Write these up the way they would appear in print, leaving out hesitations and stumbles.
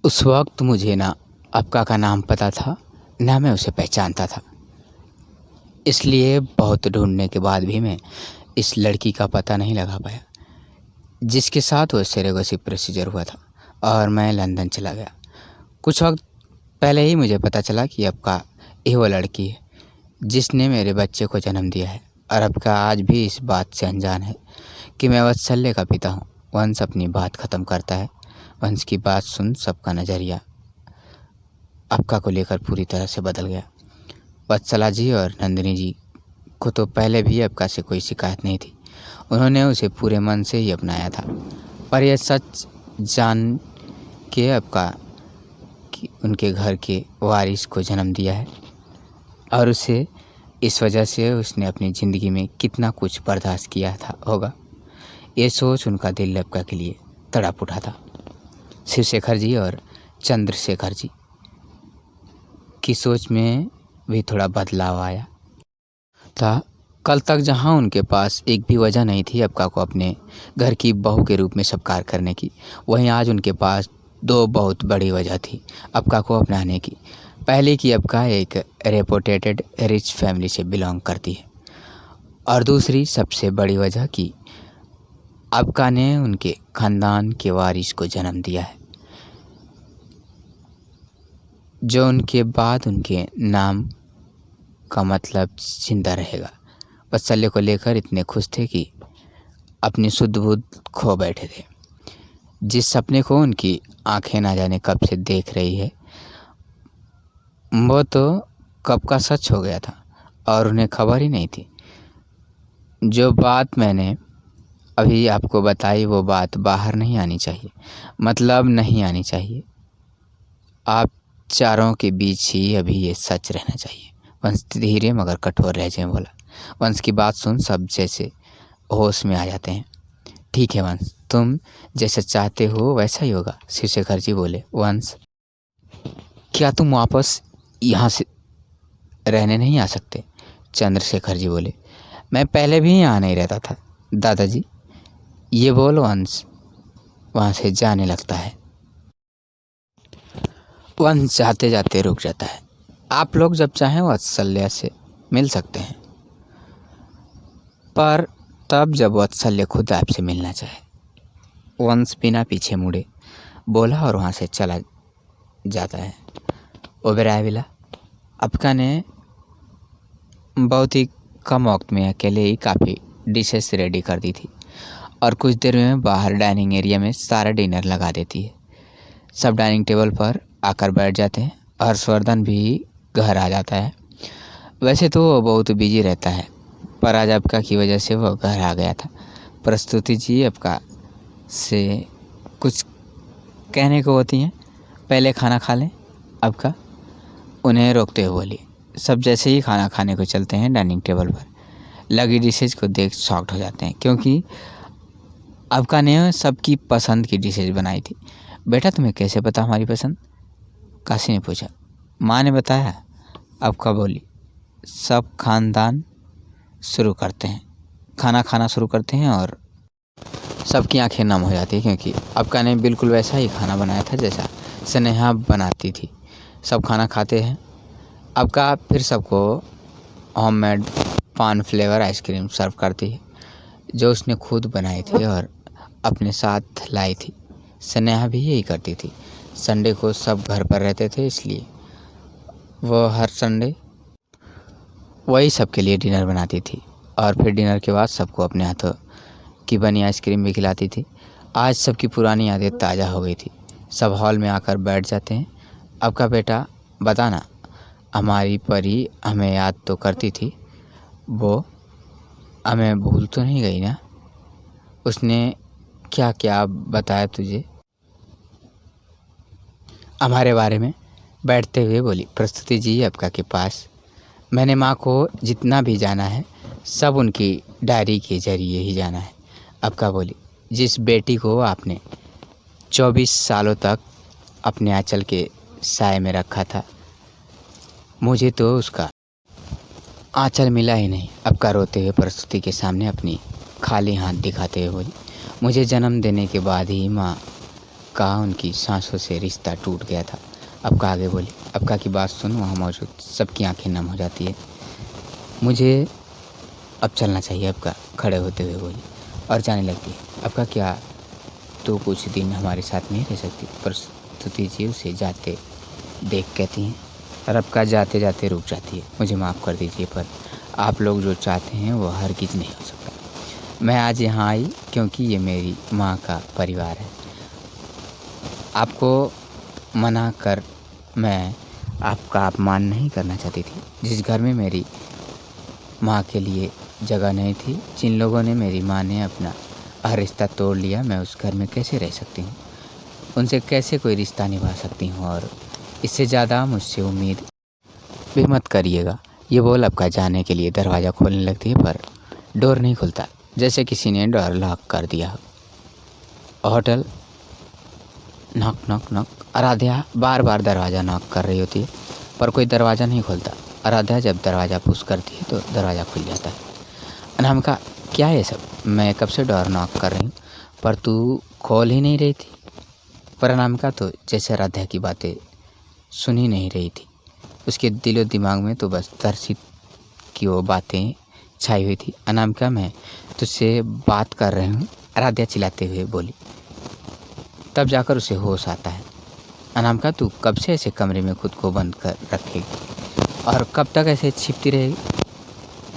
उस वक्त मुझे ना अक्का का नाम पता था, ना मैं उसे पहचानता था। इसलिए बहुत ढूंढने के बाद भी मैं इस लड़की का पता नहीं लगा पाया जिसके साथ वो सेरेगोसी प्रोसीजर हुआ था, और मैं लंदन चला गया। कुछ वक्त पहले ही मुझे पता चला कि अक्का ये वो लड़की है जिसने मेरे बच्चे को जन्म दिया है, और अक्का आज भी इस बात से अनजान है कि मैं वत्सल्य का पिता हूँ। वंश अपनी बात ख़त्म करता है। वंश की बात सुन सबका नज़रिया अक्का को लेकर पूरी तरह से बदल गया। वत्सला जी और नंदिनी जी को तो पहले भी अक्का से कोई शिकायत नहीं थी। उन्होंने उसे पूरे मन से ही अपनाया था। पर यह सच जान के अक्का कि उनके घर के वारिस को जन्म दिया है, और उसे इस वजह से उसने अपनी ज़िंदगी में कितना कुछ बर्दाश्त किया था होगा, ये सोच उनका दिल अक्का के लिए तड़प उठा था। शिवशेखर जी और चंद्रशेखर जी की सोच में भी थोड़ा बदलाव आया था। कल तक जहां उनके पास एक भी वजह नहीं थी अक्का को अपने घर की बहू के रूप में स्वीकार करने की, वहीं आज उनके पास दो बहुत बड़ी वजह थी अक्का को अपनाने की। पहले कि अक्का एक रेपुटेटेड रिच फैमिली से बिलोंग करती है, और दूसरी सबसे बड़ी वजह कि अक्का ने उनके ख़ानदान के वारिस को जन्म दिया है, जो उनके बाद उनके नाम का मतलब जिंदा रहेगा। वत्सल्य को लेकर इतने खुश थे कि अपनी शुद्ध बुद्ध खो बैठे थे। जिस सपने को उनकी आंखें ना जाने कब से देख रही है, वो तो कब का सच हो गया था और उन्हें खबर ही नहीं थी। जो बात मैंने अभी आपको बताई वो बात बाहर नहीं आनी चाहिए, मतलब नहीं आनी चाहिए। आप चारों के बीच ही अभी ये सच रहना चाहिए। वंश धीरे मगर कठोर लहजे में बोला। वंश की बात सुन सब जैसे होश में आ जाते हैं। ठीक है वंश, तुम जैसा चाहते हो वैसा ही होगा, शिवशेखर जी बोले। वंश, क्या तुम वापस यहाँ से रहने नहीं आ सकते? चंद्रशेखर जी बोले। मैं पहले भी यहाँ नहीं रहता था दादाजी। ये बोल वंश वहाँ से जाने लगता है। वंश जाते जाते रुक जाता है। आप लोग जब चाहें वत्सल्य से मिल सकते हैं, पर तब जब वत्सल्य खुद आपसे मिलना चाहे। वंश बिना पीछे मुड़े बोला और वहाँ से चला जाता है। ओबेराय विला अक्का ने बहुत ही कम वक्त में अकेले ही काफ़ी डिशेस रेडी कर दी थी, और कुछ देर में बाहर डाइनिंग एरिया में सारा डिनर लगा देती है। सब डाइनिंग टेबल पर आकर बैठ जाते हैं। हर्षवर्धन भी घर आ जाता है। वैसे तो वो बहुत बिजी रहता है, पर आज अक्का की वजह से वो घर आ गया था। प्रस्तुति जी अक्का से कुछ कहने को होती हैं। पहले खाना खा लें अक्का, उन्हें रोकते हुए बोली। सब जैसे ही खाना खाने को चलते हैं, डाइनिंग टेबल पर लगी डिशेज को देख शॉक्ड हो जाते हैं, क्योंकि अक्का ने सबकी पसंद की डिशेज बनाई थी। बेटा तुम्हें कैसे पता हमारी पसंद? काशी ने पूछा। माँ ने बताया, अक्का बोली। सब खानदान शुरू करते हैं, खाना खाना शुरू करते हैं और सबकी आंखें नम हो जाती है, क्योंकि अक्का ने बिल्कुल वैसा ही खाना बनाया था जैसा स्नेहा बनाती थी। सब खाना खाते हैं। अक्का फिर सबको होममेड पान फ्लेवर आइसक्रीम सर्व करती है, जो उसने खुद बनाई थी और अपने साथ लाई थी। स्नेहा भी यही करती थी। संडे को सब घर पर रहते थे, इसलिए वो हर संडे वही सबके लिए डिनर बनाती थी, और फिर डिनर के बाद सबको अपने हाथों की बनी आइसक्रीम भी खिलाती थी। आज सबकी पुरानी यादें ताज़ा हो गई थी। सब हॉल में आकर बैठ जाते हैं। अक्का बेटा बताना, हमारी परी हमें याद तो करती थी, वो हमें भूल तो नहीं गई ना? उसने क्या क्या बताया तुझे हमारे बारे में? बैठते हुए बोली प्रस्तुति जी अक्का के पास। मैंने माँ को जितना भी जाना है सब उनकी डायरी के जरिए ही जाना है। अक्का बोली। जिस बेटी को आपने 24 सालों तक अपने आंचल के साए में रखा था, मुझे तो उसका आंचल मिला ही नहीं। अक्का रोते हुए प्रस्तुति के सामने अपनी खाली हाथ दिखाते हुए बोली। मुझे जन्म देने के बाद ही माँ कहा उनकी सांसों से रिश्ता टूट गया था। अबका आगे बोली। अबका की बात सुन वहाँ मौजूद सबकी आंखें नम हो जाती है। मुझे अब चलना चाहिए, अबका खड़े होते हुए बोली और जाने लगती है। अबका क्या तो कुछ दिन हमारे साथ नहीं रह सकती? पर स्तुति जी उसे जाते देख कहती हैं। और अबका जाते जाते रुक जाती है। मुझे माफ़ कर दीजिए, पर आप लोग जो चाहते हैं वो हरगिज़ नहीं हो सकता। मैं आज यहाँ आई क्योंकि ये मेरी माँ का परिवार है। आपको मना कर मैं आपका अपमान नहीं करना चाहती थी। जिस घर में मेरी माँ के लिए जगह नहीं थी, जिन लोगों ने मेरी माँ ने अपना हर रिश्ता तोड़ लिया, मैं उस घर में कैसे रह सकती हूँ? उनसे कैसे कोई रिश्ता निभा सकती हूँ? और इससे ज़्यादा मुझसे उम्मीद भी मत करिएगा। ये बोल अबका जाने के लिए दरवाज़ा खोलने लगती है, पर डोर नहीं खुलता, जैसे किसी ने डोर लॉक कर दिया हो। Hotel knock knock knock. Aaradhya बार बार दरवाज़ा नॉक कर रही होती है, पर कोई दरवाज़ा नहीं खोलता। आराध्या जब दरवाज़ा पुश करती है तो दरवाज़ा खुल जाता है। अनामिका, क्या है सब? मैं कब से डोर नॉक कर रही हूँ, पर तू खोल ही नहीं रही थी। पर अनामिका तो जैसे आराध्या की बातें सुन ही नहीं रही थी। उसके दिलो दिमाग में तो बस दर्शित की वो बातें छाई हुई थी। अनामिका, मैं तुझसे बात कर रही हूँ, आराध्या चिल्लाते हुए बोली। तब जाकर उसे होश आता है। अनामिका, तू कब से ऐसे कमरे में खुद को बंद कर रखेगी और कब तक ऐसे छिपती रहेगी?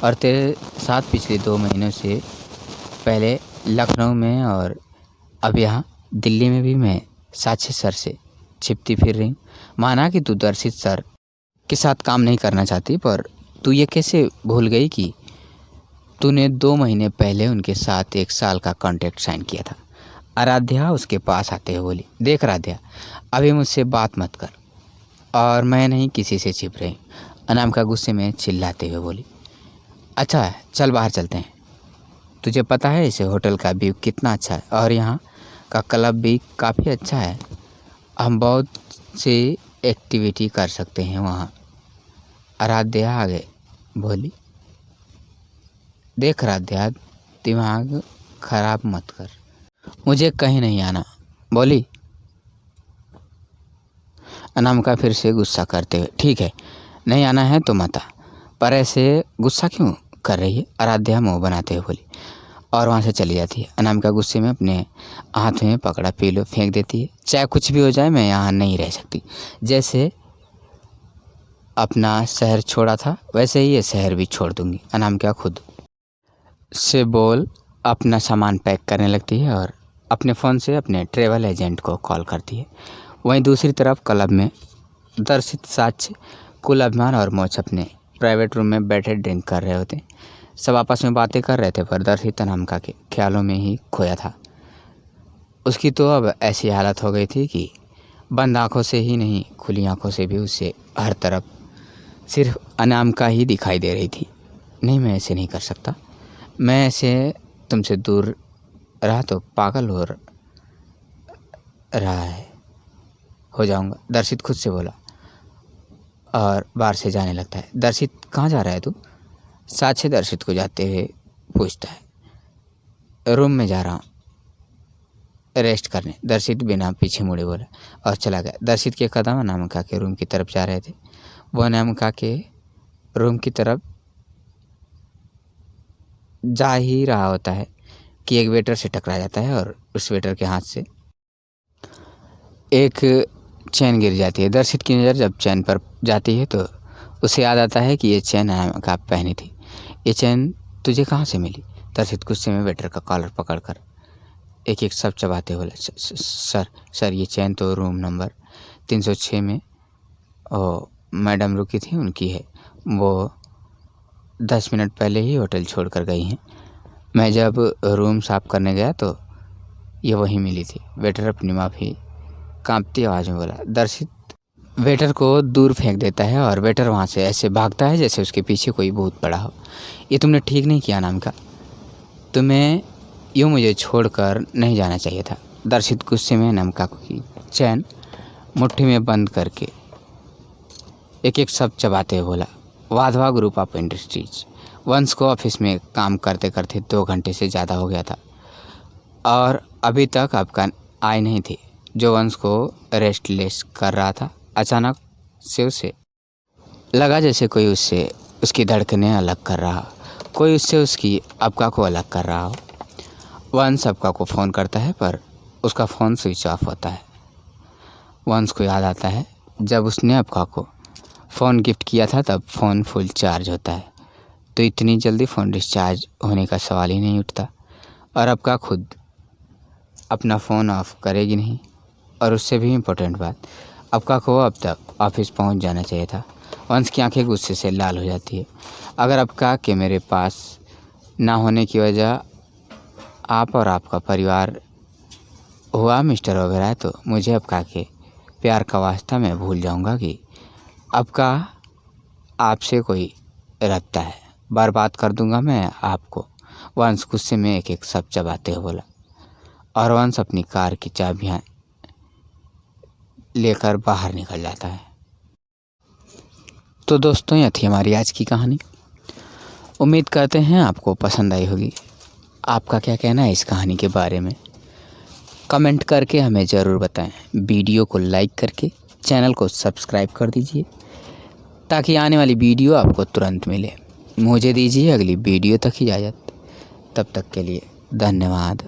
और तेरे साथ पिछले 2 महीनों से पहले लखनऊ में और अब यहाँ दिल्ली में भी मैं साक्षी सर से छिपती फिर रही हूँ। माना कि तू दर्शित सर के साथ काम नहीं करना चाहती, पर तू ये कैसे भूल गई कि तूने 2 महीने पहले उनके साथ 1 साल का कॉन्ट्रैक्ट साइन किया था? आराध्या उसके पास आते हुए बोली। देख आराध्या, अभी मुझसे बात मत कर, और मैं नहीं किसी से छिप रही। अनामिका गुस्से में चिल्लाते हुए बोली। अच्छा है, चल बाहर चलते हैं। तुझे पता है इसे होटल का व्यू कितना अच्छा है, और यहाँ का क्लब भी काफ़ी अच्छा है। हम बहुत सी एक्टिविटी कर सकते हैं वहाँ। आराध्या आगे बोली। देख आराध्या, दिमाग खराब मत कर, मुझे कहीं नहीं आना, बोली अनामिका फिर से गुस्सा करते हुए। ठीक है, नहीं आना है तो मत आ, पर ऐसे गुस्सा क्यों कर रही है? आराध्या मुँह बनाते हुए बोली और वहाँ से चली जाती है। अनामिका गुस्से में अपने हाथ में पकड़ा पिलो फेंक देती है। चाहे कुछ भी हो जाए, मैं यहाँ नहीं रह सकती। जैसे अपना शहर छोड़ा था, वैसे ही ये शहर भी छोड़ दूँगी। अनामिका खुद से बोल अपना सामान पैक करने लगती है और अपने फ़ोन से अपने ट्रैवल एजेंट को कॉल करती है। वहीं दूसरी तरफ क्लब में दर्शित, साक्ष्य, कुल, अभिमान और मोच अपने प्राइवेट रूम में बैठे ड्रिंक कर रहे होते। सब आपस में बातें कर रहे थे, पर दर्शित अनामिका के ख्यालों में ही खोया था। उसकी तो अब ऐसी हालत हो गई थी कि बंद आँखों से ही नहीं, खुली आँखों से भी उसे हर तरफ सिर्फ अनामिका ही दिखाई दे रही थी। नहीं, मैं ऐसे नहीं कर सकता। मैं ऐसे तुमसे दूर रहा तो पागल रहा है हो जाऊंगा, दर्शित खुद से बोला और बाहर से जाने लगता है। दर्शित, कहाँ जा रहा है तू? साक्ष्य दर्शित को जाते हुए पूछता है। रूम में जा रहा हूँ रेस्ट करने, दर्शित बिना पीछे मुड़े बोला और चला गया। दर्शित के कदम अनामिका के रूम की तरफ जा रहे थे। वो अनामिका के रूम की तरफ जा ही रहा होता है कि एक वेटर से टकरा जाता है और उस वेटर के हाथ से एक चैन गिर जाती है। दर्शित की नज़र जब चैन पर जाती है तो उसे याद आता है कि ये चैन अनामिका पहनी थी। ये चैन तुझे कहाँ से मिली? दर्शित गुस्से में वेटर का कॉलर पकड़कर एक एक सब चबाते बोले। सर, ये चैन तो रूम नंबर 306 में मैडम रुकी थी, उनकी है। वो 10 मिनट पहले ही होटल छोड़कर गई हैं। मैं जब रूम साफ़ करने गया तो ये वहीं मिली थी। वेटर अपनी माफ़ी कांपती आवाज़ में बोला। दर्शित वेटर को दूर फेंक देता है और वेटर वहाँ से ऐसे भागता है जैसे उसके पीछे कोई भूत पड़ा हो। ये तुमने ठीक नहीं किया अनामिका, तुम्हें यूँ मुझे छोड़कर नहीं जाना चाहिए था। दर्शित गुस्से में अनामिका की चैन मुट्ठी में बंद करके एक एक सब चबाते हुए बोला। Wadhwa group of industries. वंश को ऑफिस में काम करते करते 2 घंटे से ज़्यादा हो गया था और अभी तक आपका आए नहीं थे। जो वंश को रेस्टलेस कर रहा था। अचानक से उसे लगा जैसे कोई उससे उसकी धड़कनें अलग कर रहा, कोई उससे उसकी अबका को अलग कर रहा हो। वंश अबका को फ़ोन करता है पर उसका फ़ोन स्विच ऑफ होता है। वंश को याद आता है जब उसने अबका को फ़ोन गिफ्ट किया था तब फ़ोन फुल चार्ज होता है, तो इतनी जल्दी फ़ोन डिस्चार्ज होने का सवाल ही नहीं उठता। और अबका खुद अपना फ़ोन ऑफ करेगी नहीं। और उससे भी इम्पोर्टेंट बात, अबका को अब तक ऑफिस पहुंच जाना चाहिए था। वंश की आंखें गुस्से से लाल हो जाती है। अगर अबका के मेरे पास ना होने की वजह आप और आपका परिवार हुआ मिस्टर ओबेरॉय, तो मुझे अबका के प्यार का वास्ता मैं भूल जाऊंगा कि अबका आपसे कोई रखता है। बर्बाद कर दूंगा मैं आपको। वंश गुस्से में एक एक शब्द चबाते हुए बोला। और वंश अपनी कार की चाबियां लेकर बाहर निकल जाता है। तो दोस्तों, यह थी हमारी आज की कहानी। उम्मीद करते हैं आपको पसंद आई होगी। आपका क्या कहना है इस कहानी के बारे में, कमेंट करके हमें ज़रूर बताएं। वीडियो को लाइक करके चैनल को सब्सक्राइब कर दीजिए ताकि आने वाली वीडियो आपको तुरंत मिले। मुझे दीजिए अगली वीडियो तक इजाज़त। तब तक के लिए धन्यवाद।